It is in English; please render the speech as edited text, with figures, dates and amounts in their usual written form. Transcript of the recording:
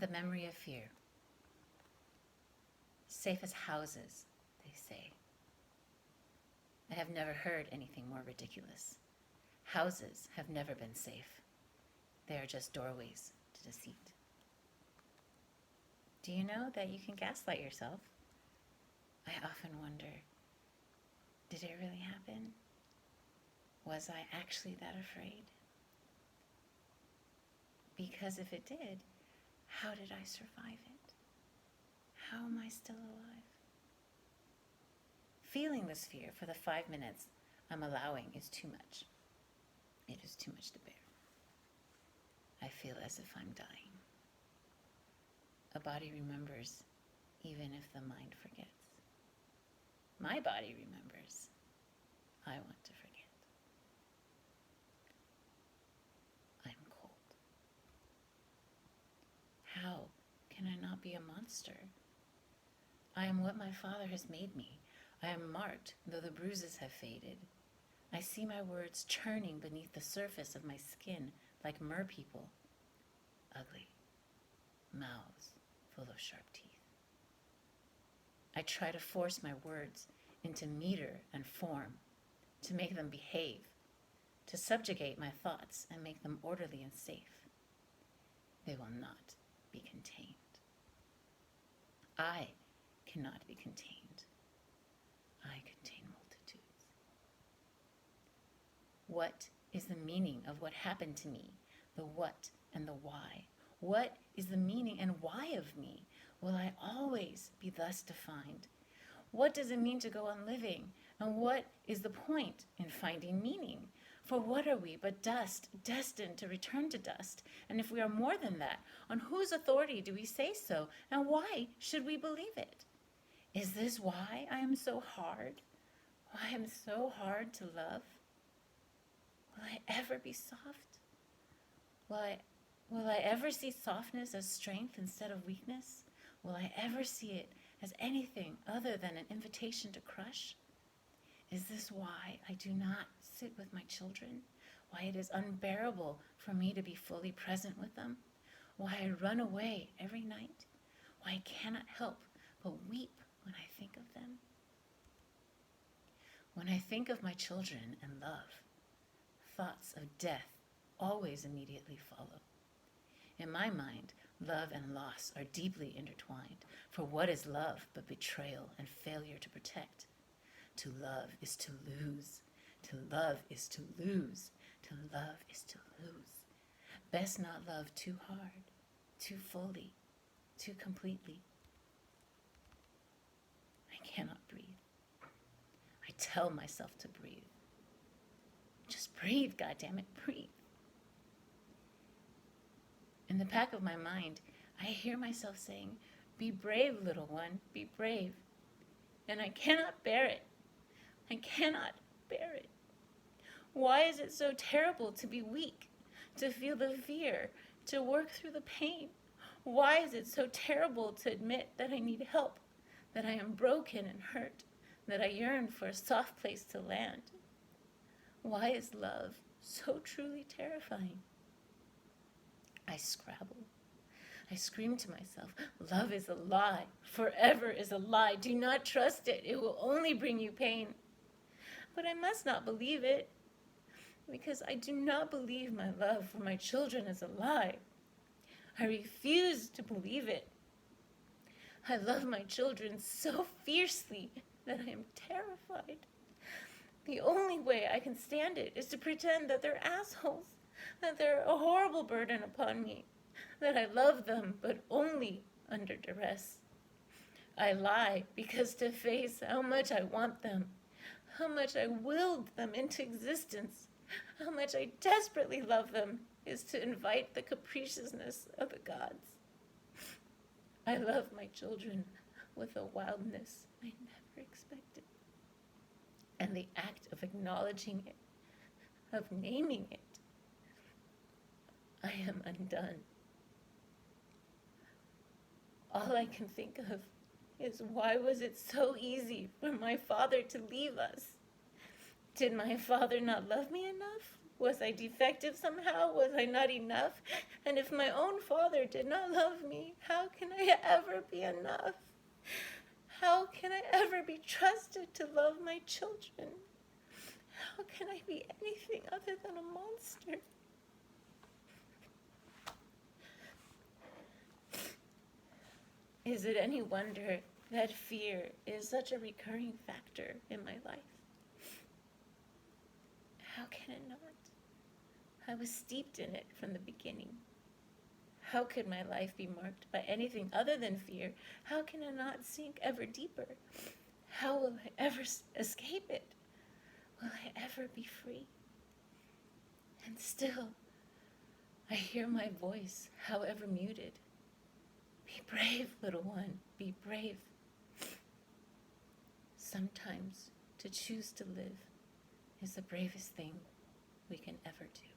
The memory of fear. Safe as houses, they say. I have never heard anything more ridiculous. Houses have never been safe. They are just doorways to deceit. Do you know that you can gaslight yourself? I often wonder, did it really happen? Was I actually that afraid? Because if it did, how did I survive it? How am I still alive? Feeling this fear for the 5 minutes I'm allowing is too much. It is too much to bear. I feel as if I'm dying. A body remembers even if the mind forgets. My body remembers. I want to forget. I'm cold. How can I not be a monster? I am what my Father has made me. I am marked, though the bruises have faded. I see my words churning beneath the surface of my skin like merpeople. Ugly. Mouths full of sharp teeth. I try to force my words into meter and form, to make them behave, to subjugate my thoughts and make them orderly and safe. They will not be contained. I cannot be contained. I contain multitudes. What is the meaning of what happened to me? The what and the why? What is the meaning and why of me? Will I always be thus defined? What does it mean to go on living? And what is the point in finding meaning? For what are we but dust, destined to return to dust? And if we are more than that, on whose authority do we say so? And why should we believe it? Is this why I am so hard? Why I am so hard to love? Will I ever be soft? Will I ever see softness as strength instead of weakness? Will I ever see it as anything other than an invitation to crush? Is this why I do not sit with my children? Why it is unbearable for me to be fully present with them? Why I run away every night? Why I cannot help but weep when I think of them? When I think of my children and love, thoughts of death always immediately follow. In my mind, love and loss are deeply intertwined, for what is love but betrayal and failure to protect? To love is to lose. To love is to lose. To love is to lose. Best not love too hard, too fully, too completely. I cannot breathe. I tell myself to breathe. Just breathe, goddammit, breathe. In the back of my mind, I hear myself saying, be brave, little one, be brave. And I cannot bear it. I cannot bear it. Why is it so terrible to be weak, to feel the fear, to work through the pain? Why is it so terrible to admit that I need help, that I am broken and hurt, that I yearn for a soft place to land? Why is love so truly terrifying? I scrabble. I scream to myself, love is a lie. Forever is a lie. Do not trust it. It will only bring you pain. But I must not believe it, because I do not believe my love for my children is a lie. I refuse to believe it. I love my children so fiercely that I am terrified. The only way I can stand it is to pretend that they're assholes, that they're a horrible burden upon me, that I love them, but only under duress. I lie because to face how much I want them, how much I willed them into existence, how much I desperately love them, is to invite the capriciousness of the gods. I love my children with a wildness I never expected. And the act of acknowledging it, of naming it, I am undone. All I can think of is, why was it so easy for my father to leave us? Did my father not love me enough? Was I defective somehow? Was I not enough? And if my own father did not love me, how can I ever be enough? How can I ever be trusted to love my children? How can I be anything other than a monster? Is it any wonder that fear is such a recurring factor in my life? How can it not? I was steeped in it from the beginning. How could my life be marked by anything other than fear? How can it not sink ever deeper? How will I ever escape it? Will I ever be free? And still, I hear my voice, however muted. Be brave, little one, be brave. Sometimes to choose to live is the bravest thing we can ever do.